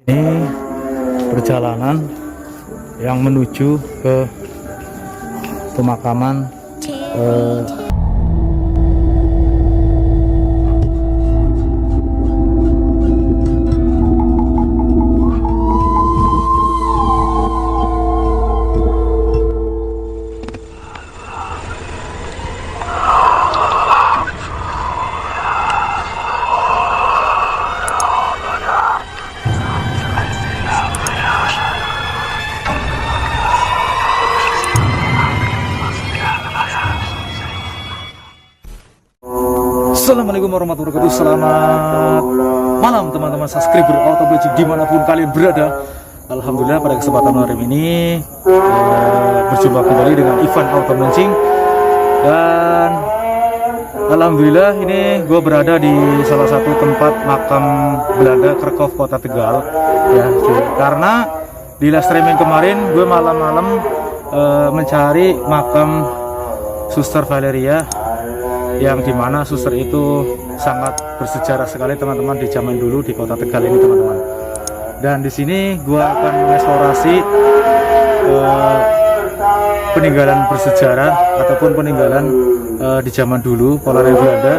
Ini perjalanan yang menuju ke pemakaman Assalamualaikum warahmatullahi wabarakatuh. Selamat malam teman-teman subscriber Automagic dimanapun kalian berada. Alhamdulillah pada kesempatan hari ini berjumpa kembali dengan Ivan Automagic. Dan alhamdulillah ini gue berada di salah satu tempat makam Belanda Kerkhof Kota Tegal ya, karena di live streaming kemarin gue malam-malam mencari makam Suster Valeria, yang dimana suster itu sangat bersejarah sekali teman-teman di zaman dulu di Kota Tegal ini teman-teman. Dan di sini gua akan mengeksplorasi peninggalan bersejarah ataupun peninggalan di zaman dulu kolonial Belanda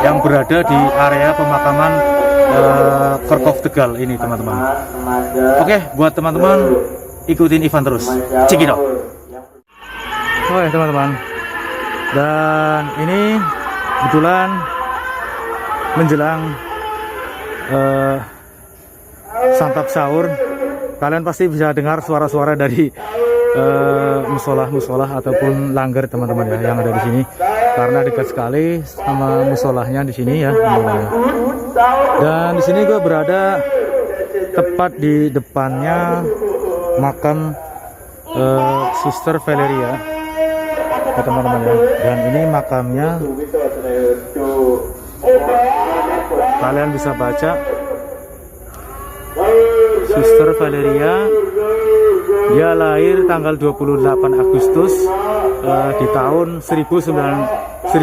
yang berada di area pemakaman Kerkhof Tegal ini teman-teman. Oke, buat teman-teman ikutin Ivan terus. Cikidot. Oke teman-teman. Dan ini kebetulan menjelang santap sahur, kalian pasti bisa dengar suara-suara dari musolah ataupun langgar teman-teman ya yang ada di sini, karena dekat sekali sama musolahnya di sini ya. Dan di sini gue berada tepat di depannya makam Suster Valeria ya teman-teman ya. Dan ini makamnya, kalian bisa baca Suster Valeria. Dia lahir tanggal 28 Agustus di tahun 1898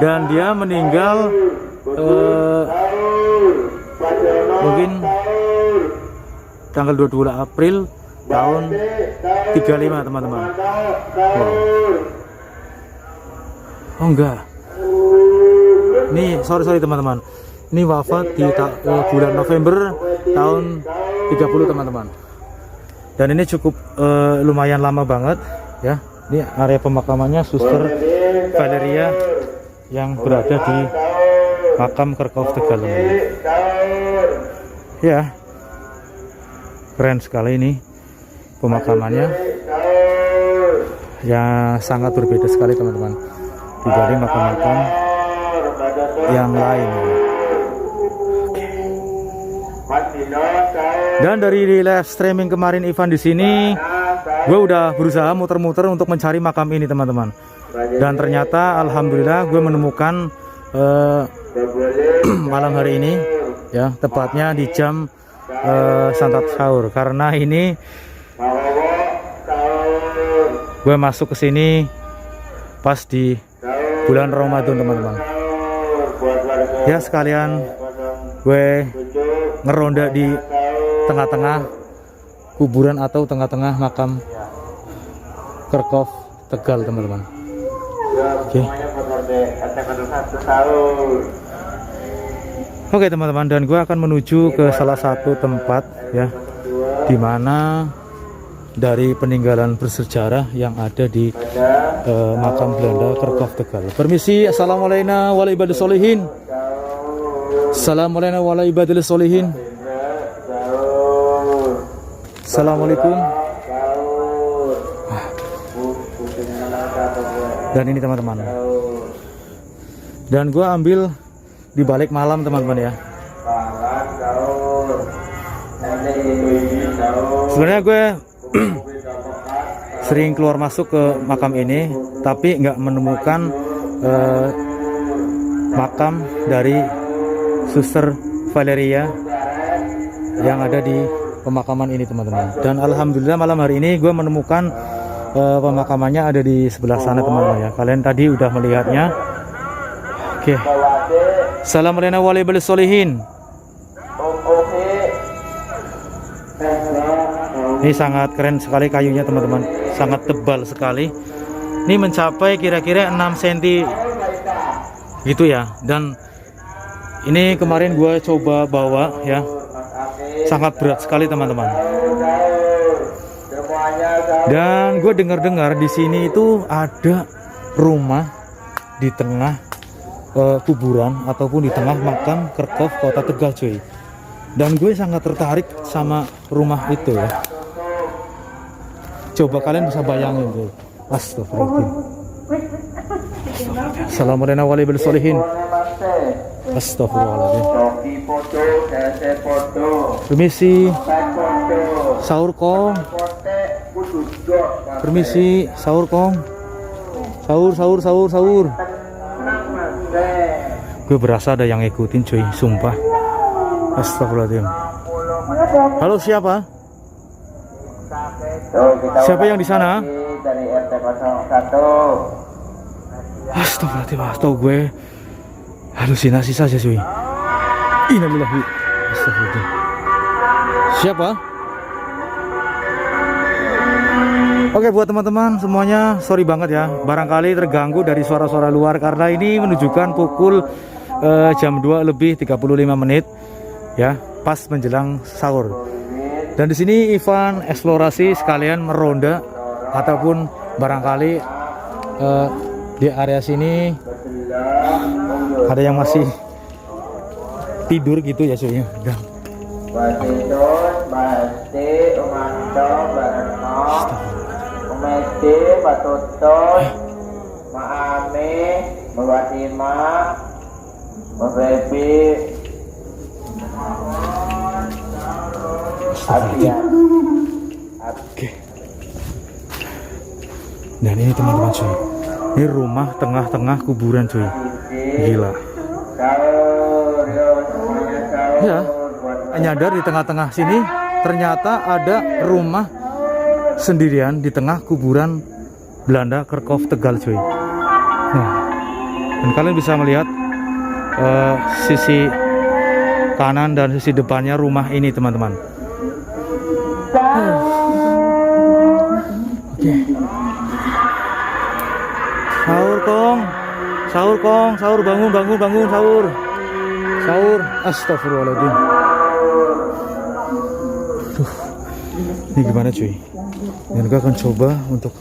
dan dia meninggal mungkin tanggal 22 April tahun 35 teman-teman. Wow. Oh enggak, nih sorry teman-teman, ini wafat di bulan November tahun 30 teman-teman. Dan ini cukup lumayan lama banget ya. Ini area pemakamannya Suster Valeria yang berada di makam Kerkhof Tegal teman-teman. Ya, keren sekali ini pemakamannya, ya sangat berbeda sekali teman-teman dibanding makam-makam yang lain. Dan dari live streaming kemarin Ivan di sini, gue udah berusaha muter-muter untuk mencari makam ini teman-teman. Dan ternyata alhamdulillah gue menemukan malam hari ini ya, tepatnya di jam santap sahur, karena ini gue masuk ke sini pas di bulan Ramadan teman-teman. Ya sekalian gue ngeronda di tengah-tengah kuburan atau tengah-tengah makam Kerkhof Tegal teman-teman. Oke teman-teman, dan gue akan menuju ke salah satu tempat ya, dimana dari peninggalan bersejarah yang ada di makam Belanda Kerkhof Tegal. Permisi, assalamualaikum warahmatullahi wabarakatuh. Assalamualaikum warahmatullahi wabarakatuh. Assalamualaikum. Dan ini teman-teman, dan gue ambil di balik malam teman-teman ya. Sebenarnya gue sering keluar masuk ke makam ini, tapi nggak menemukan makam dari Suster Valeria yang ada di pemakaman ini teman-teman. Dan alhamdulillah malam hari ini gue menemukan pemakamannya ada di sebelah sana teman-teman ya. Kalian tadi udah melihatnya. Oke. Assalamualaikum warahmatullahi wabarakatuh. Ini sangat keren sekali kayunya teman-teman, sangat tebal sekali. Ini mencapai kira-kira 6 cm gitu ya. Dan ini kemarin gue coba bawa ya, sangat berat sekali teman-teman. Dan gue dengar-dengar di sini itu ada rumah di tengah kuburan ataupun di tengah makam Kerkhof Kota Tegal cuy. Dan gue sangat tertarik sama rumah itu ya. Coba kalian bisa bayangin cuy. Astagfirullahaladzim. Assalamualaikum warahmatullahi wabarakatuh. Astagfirullahaladzim. Permisi. Sahur kong. Permisi, sahur kong. Sahur. Gue berasa ada yang ngikutin cuy, sumpah. Astagfirullahaladzim. Halo, siapa? Siapa yang di sana? Dari RT 01. Astagfirullahaladzim, atau gue halusinasi saja cuy. Innalillahi. Astagfirullahaladzim. Siapa? Oke, buat teman-teman semuanya, sorry banget ya, barangkali terganggu dari suara-suara luar karena ini menunjukkan pukul jam 2 lebih 35 menit ya, pas menjelang sahur. Dan di sini Ivan eksplorasi sekalian meronda ataupun barangkali di area sini ada yang masih tidur gitu ya cuy. Umedi, Patutun, Maami, Mawatima, Mabebi, Asia. Oke. Dan ini teman-teman cuy, ini rumah tengah-tengah kuburan cuy, gila. Ya, nyadar di tengah-tengah sini ternyata ada rumah sendirian di tengah kuburan Belanda Kerkhof Tegal cuy. Nah, dan kalian bisa melihat sisi kanan dan sisi depannya rumah ini teman-teman. Oke. Sahur bangun sahur. Astagfirullahaladzim. Ini gimana cuy? Dan gue akan coba untuk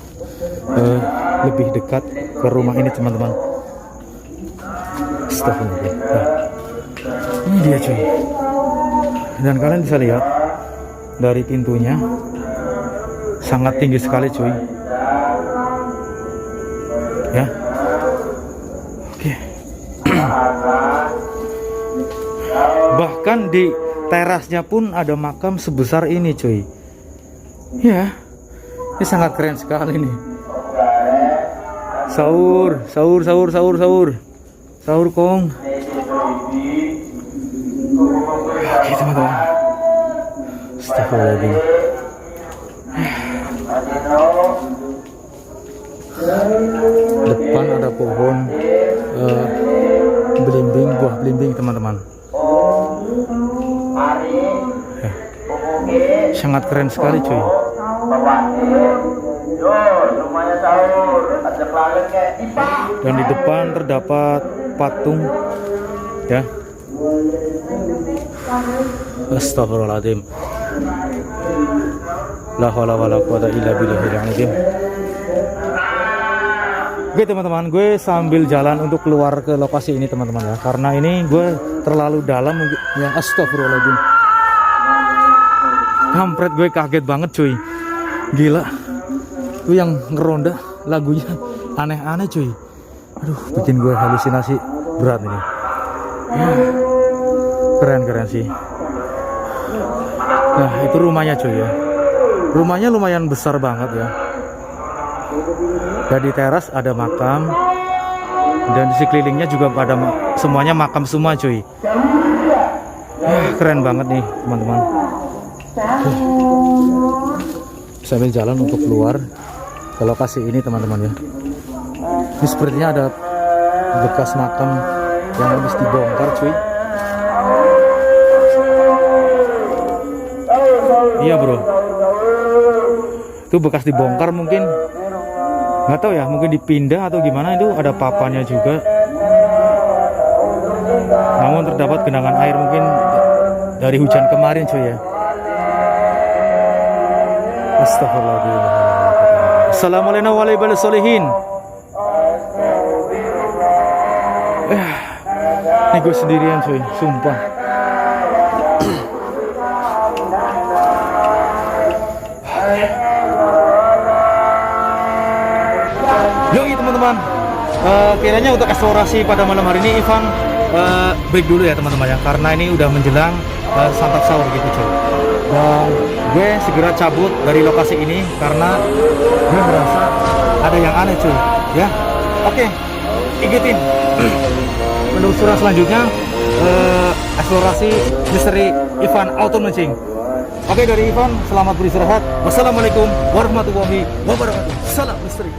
lebih dekat ke rumah ini teman-teman. Astagfirullahaladzim. Nah, ini dia cuy. Dan kalian bisa lihat dari pintunya sangat tinggi sekali cuy. Ya. Oke. Bahkan di terasnya pun ada makam sebesar ini cuy. Ya, ini sangat keren sekali nih. Sahur kong. Oke teman-teman. Astagfirullahaladzim. Depan ada pohon buah belimbing teman-teman. Sangat keren sekali cuy. Dan di depan terdapat patung ya. Astagfirullahaladzim. La haula wala quwata illa billahil azim. Oke teman-teman, gue sambil jalan untuk keluar ke lokasi ini teman-teman ya, karena ini gue terlalu dalam ya. Astagfirullahaladzim. Kampret, gue kaget banget cuy. Gila. Itu yang ngeronda lagunya aneh-aneh cuy. Aduh, bikin gue halusinasi berat ini. Ya, keren sih. Nah, itu rumahnya cuy ya. Rumahnya lumayan besar banget ya. Dan di teras ada makam. Dan di sekelilingnya juga ada semuanya makam semua cuy. Ya, keren banget nih teman-teman. Sambil jalan untuk keluar ke lokasi ini teman-teman ya. Ini sepertinya ada bekas makam yang habis dibongkar cuy. Iya bro, itu bekas dibongkar mungkin, nggak tahu ya, mungkin dipindah atau gimana. Itu ada papannya juga, namun terdapat genangan air mungkin dari hujan kemarin cuy ya. Astagfirullahaladzim. Assalamualaikum warahmatullahi wabarakatuh. Ini gue sendirian cuy, sumpah. Yoi teman-teman, kiranya untuk eksplorasi pada malam hari ini Ivan break dulu ya teman-teman ya, karena ini udah menjelang santap sahur gitu cuy. Dan gue segera cabut dari lokasi ini karena gue merasa ada yang aneh cuy ya. Oke, ikutin penelusuran selanjutnya, eksplorasi misteri Ivan Auto Mancing. Oke, dari Ivan, selamat beristirahat. Wassalamualaikum warahmatullahi wabarakatuh. Salam misteri.